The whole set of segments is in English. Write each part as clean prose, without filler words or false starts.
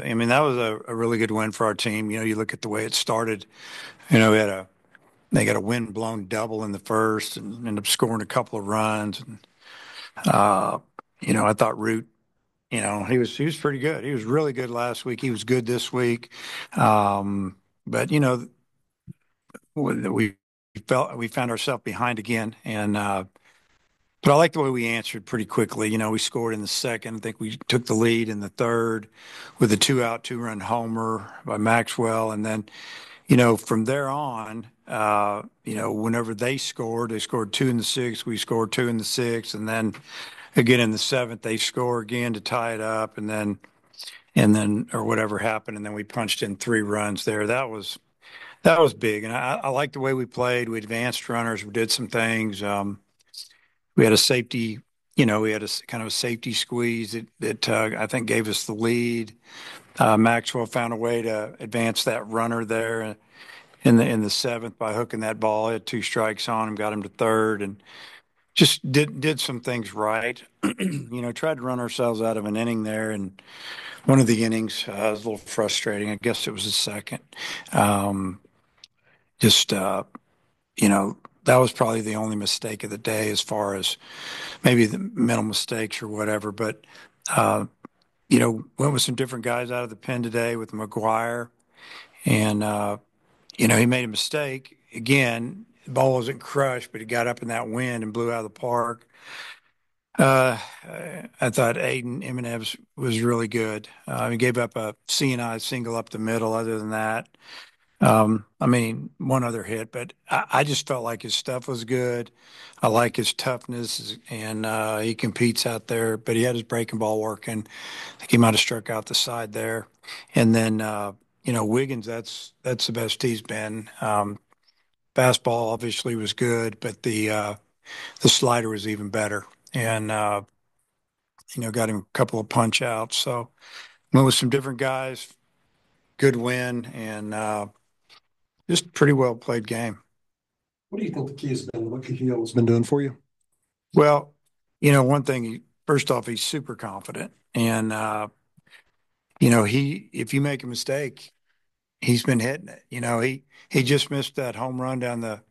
I mean, that was a really good win for our team. You look at the way it started. They got a wind blown double in the first and ended up scoring a couple of runs. And uh, I thought Root, he was pretty good. He was really good last week. He was good this week. But we found ourselves behind again, and but I like the way we answered pretty quickly. We scored in the second. I think we took the lead in the third with a two-out, two-run homer by Maxwell, and then from there on, whenever they scored two in the sixth, we scored two in the sixth, and then again in the seventh, they score again to tie it up, and then or whatever happened, and then we punched in three runs there. That was big, and I like the way we played. We advanced runners, we did some things. We had a safety, we had kind of a safety squeeze that I think gave us the lead. Maxwell found a way to advance that runner there in the seventh by hooking that ball. He had two strikes on him, got him to third, and just did some things right. Tried to run ourselves out of an inning there, and one of the innings was a little frustrating. I guess it was the second. Um, just that was probably the only mistake of the day as far as maybe the mental mistakes or whatever. But uh, went with some different guys out of the pen today with McGuire, and he made a mistake again. The ball wasn't crushed, but he got up in that wind and blew out of the park. Uh, I thought Aiden Eminems was really good. He gave up a CNI single up the middle. Other than that, I mean, one other hit, but I just felt like his stuff was good. I like his toughness, and he competes out there. But he had his breaking ball working. I think he might have struck out the side there. And then Wiggins, that's the best he's been. Fastball obviously was good, but the slider was even better. And got him a couple of punch outs. So went with some different guys. Good win, and just pretty well played game. What do you think the key has been? What Cahill has been doing for you? Well, one thing, first off, he's super confident. And, if you make a mistake, he's been hitting it. He just missed that home run down the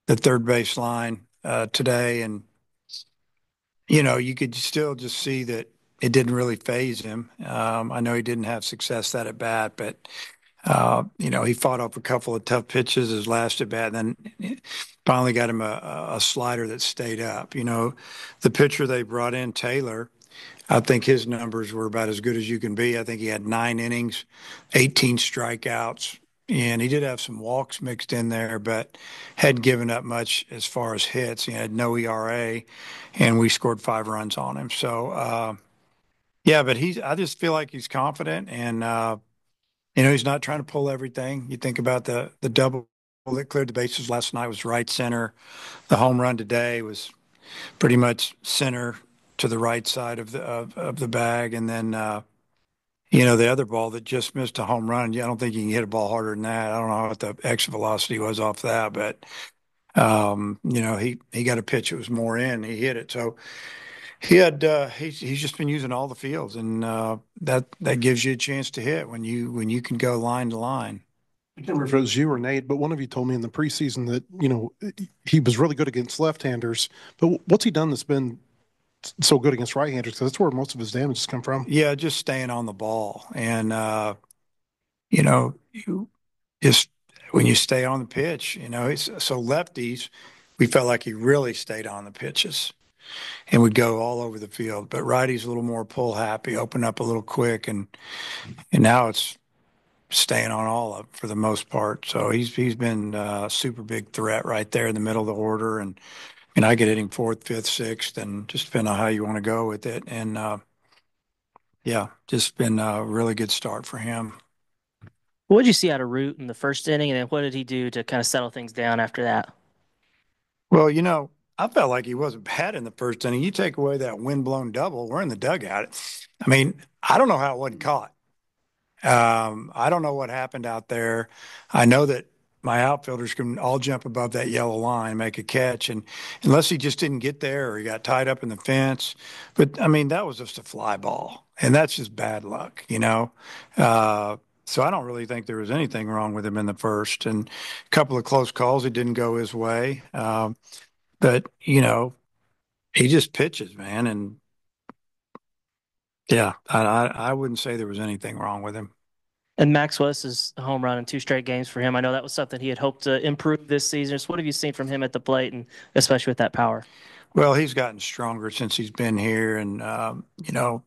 third base line today. And, you could still just see that it didn't really phase him. I know he didn't have success that at bat, but, he fought off a couple of tough pitches his last at bat, and then finally got him a slider that stayed up. The pitcher they brought in, Taylor, I think his numbers were about as good as you can be. I think he had 9 innings, 18 strikeouts, and he did have some walks mixed in there, but hadn't given up much as far as hits. He had no ERA, and we scored 5 runs on him. So, yeah, but I just feel like he's confident, and he's not trying to pull everything. You think about the double that cleared the bases last night was right center. The home run today was pretty much center to the right side of the bag, and then the other ball that just missed a home run. Yeah, I don't think you can hit a ball harder than that. I don't know what the exit velocity was off that, but he got a pitch that was more in. He hit it, so he's just been using all the fields, and that gives you a chance to hit when you can go line to line. I can't remember if it was you or Nate, but one of you told me in the preseason that, he was really good against left-handers. But what's he done that's been so good against right-handers? Because that's where most of his damage has come from. Yeah, just staying on the ball, and you just when you stay on the pitch, so lefties, we felt like he really stayed on the pitches and would go all over the field. But righties a little more pull happy, open up a little quick, and now it's staying on all of for the most part. So he's been a super big threat right there in the middle of the order, and I could hit him fourth, fifth, sixth, and just depending on how you want to go with it. And yeah, just been a really good start for him. What did you see out of Root in the first inning, and then what did he do to kind of settle things down after that? Well, I felt like he wasn't bad in the first inning. You take away that windblown double, we're in the dugout. I mean, I don't know how it wasn't caught. I don't know what happened out there. I know that my outfielders can all jump above that yellow line, and make a catch, and unless he just didn't get there or he got tied up in the fence, but I mean that was just a fly ball, and that's just bad luck, you know. Uh, so I don't really think there was anything wrong with him in the first, and a couple of close calls, it didn't go his way, but you know he just pitches, man, and yeah, I wouldn't say there was anything wrong with him. And Max West is a home run in two straight games for him. I know that was something he had hoped to improve this season. So what have you seen from him at the plate, and especially with that power? Well, he's gotten stronger since he's been here, and you know,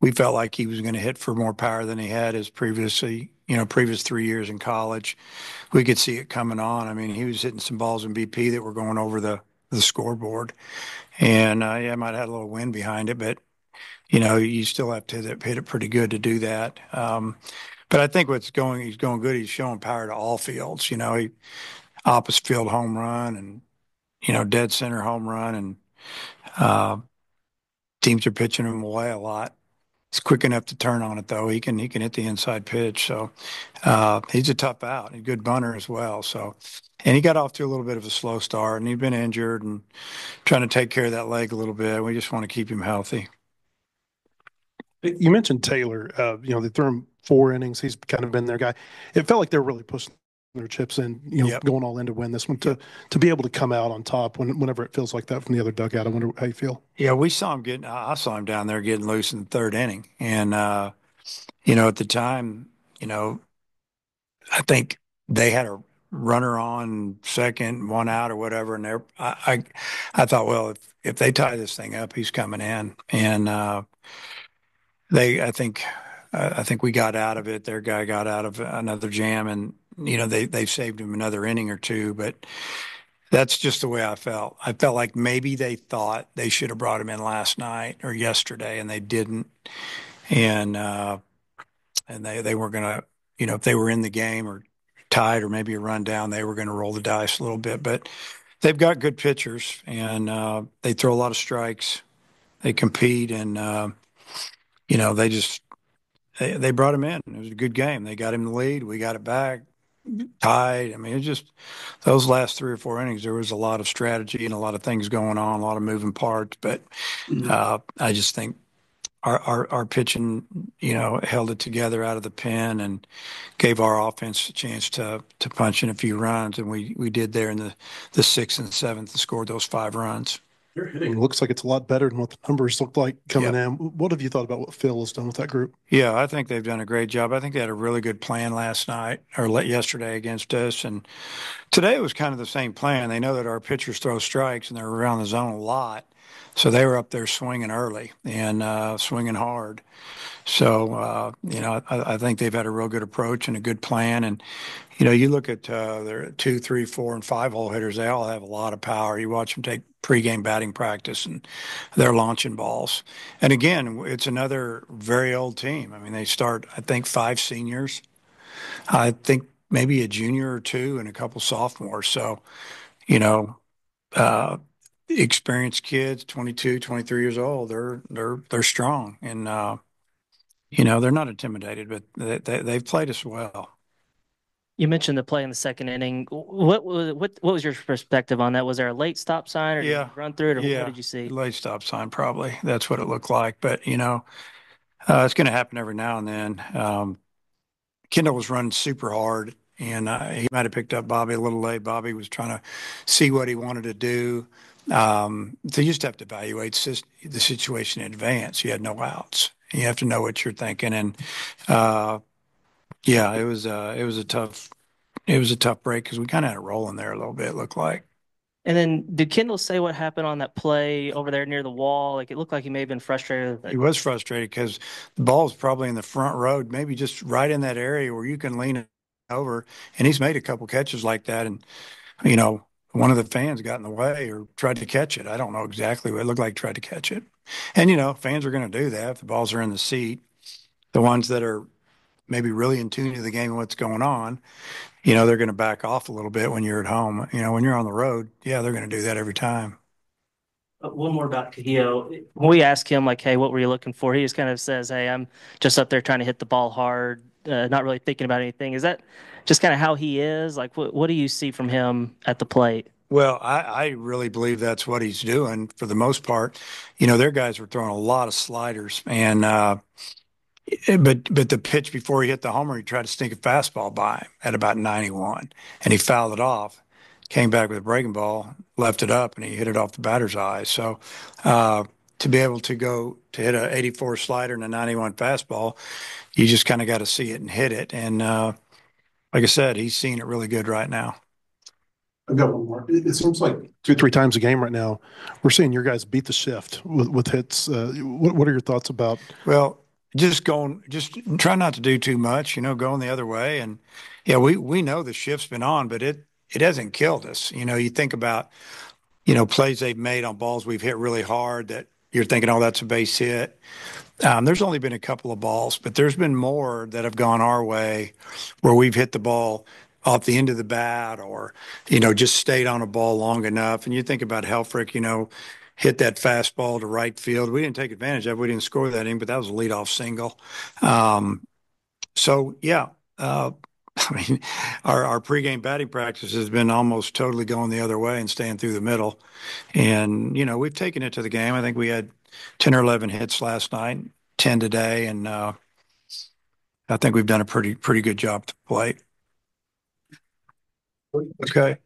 we felt like he was going to hit for more power than he had his previously, you know, previous 3 years in college. We could see it coming on. I mean, he was hitting some balls in BP that were going over the scoreboard, and yeah, might have had a little wind behind it, but you know, you still have to hit it pretty good to do that. But I think he's going good. He's showing power to all fields. You know, he opposite field home run, and you know, dead center home run, and uh, teams are pitching him away a lot. He's quick enough to turn on it though. He can hit the inside pitch. So he's a tough out. He's a good bunter as well. So and he got off to a little bit of a slow start, and he'd been injured and trying to take care of that leg a little bit. We just want to keep him healthy. You mentioned Taylor. They threw him 4 innings. He's kind of been their guy. It felt like they were really pushing their chips in, Yep. going all in to win this one. To be able to come out on top whenever it feels like that from the other dugout. I wonder how you feel. Yeah, we saw him getting. I saw him down there getting loose in the third inning, and you know, at the time, you know, I think they had a runner on second, one out or whatever, and I thought, well, if they tie this thing up, he's coming in, and they, I think we got out of it. Their guy got out of another jam, and you know, they saved him another inning or two, but that's just the way I felt. I felt like maybe they thought they should have brought him in last night or yesterday, and they didn't, and they weren't gonna, you know, if they were in the game or tied or maybe a run down, they were going to roll the dice a little bit. But they've got good pitchers, and they throw a lot of strikes. They compete, and you know, they brought him in. It was a good game. They got him the lead. We got it back, tied. I mean, it just those last 3 or 4 innings, there was a lot of strategy and a lot of things going on, a lot of moving parts. But I just think our pitching, you know, held it together out of the pen and gave our offense a chance to punch in a few runs, and we did there in the sixth and seventh and scored those 5 runs. Your hitting looks like it's a lot better than what the numbers look like coming Yep. in. What have you thought about what Phil has done with that group? Yeah, I think they've done a great job. I think they had a really good plan last night or yesterday against us, and today it was kind of the same plan. They know that our pitchers throw strikes and they're around the zone a lot, so they were up there swinging early and swinging hard. So, you know, I think they've had a real good approach and a good plan. And, you know, you look at their 2, 3, 4, and 5 hole hitters, they all have a lot of power. You watch them take pregame batting practice and they're launching balls. And again, it's another very old team. I mean, they start, I think, 5 seniors. I think maybe a junior or two and a couple sophomores. So, you know, uh, experienced kids, 22, 23 years old, they're strong. And, you know, they're not intimidated, but they've played us well. You mentioned the play in the second inning. What was your perspective on that? Was there a late stop sign, or did Yeah, you run through it, or what yeah. did you see? Late stop sign, probably. That's what it looked like. But, you know, it's going to happen every now and then. Kendall was running super hard, and he might have picked up Bobby a little late. Bobby was trying to see what he wanted to do. So you just have to evaluate the situation in advance. You had no outs. You have to know what you're thinking. And, yeah, it was a tough break because we kind of had it rolling there a little bit, it looked like. And then did Kendall say what happened on that play over there near the wall? Like it looked like he may have been frustrated. He was frustrated because the ball was probably in the front row, maybe just right in that area where you can lean it over. And he's made a couple catches like that. And, you know, one of the fans got in the way or tried to catch it. I don't know exactly what it looked like, tried to catch it. And, you know, fans are going to do that if the balls are in the seat. The ones that are maybe really in tune to the game and what's going on, you know, they're going to back off a little bit when you're at home. You know, when you're on the road, yeah, they're going to do that every time. One more about Cahillo. When we ask him, like, hey, what were you looking for? He just kind of says, hey, I'm just up there trying to hit the ball hard. not really thinking about anything. Is that just kind of how he is? Like, what do you see from him at the plate? Well, I really believe that's what he's doing for the most part. Their guys were throwing a lot of sliders, and but the pitch before he hit the homer, he tried to sneak a fastball by him at about 91, and he fouled it off. Came back with a breaking ball, left it up, and he hit it off the batter's eye. So to be able to go to hit a 84 slider and a 91 fastball, you just kind of got to see it and hit it. And like I said, he's seeing it really good right now. I've got one more. It seems like 2, 3 times a game right now, we're seeing your guys beat the shift with hits. What are your thoughts about? Well, just try not to do too much, going the other way. And yeah, we know the shift's been on, but it hasn't killed us. You think about, plays they've made on balls we've hit really hard that you're thinking, oh, that's a base hit. There's only been a couple of balls, but there's been more that have gone our way where we've hit the ball off the end of the bat or, just stayed on a ball long enough. And you think about Helfrich, hit that fastball to right field. We didn't take advantage of it. We didn't score that inning, but that was a leadoff single. So, yeah, I mean, our pregame batting practice has been almost totally going the other way and staying through the middle. And, we've taken it to the game. I think we had 10 or 11 hits last night, 10 today. And I think we've done a pretty good job at the plate. Okay.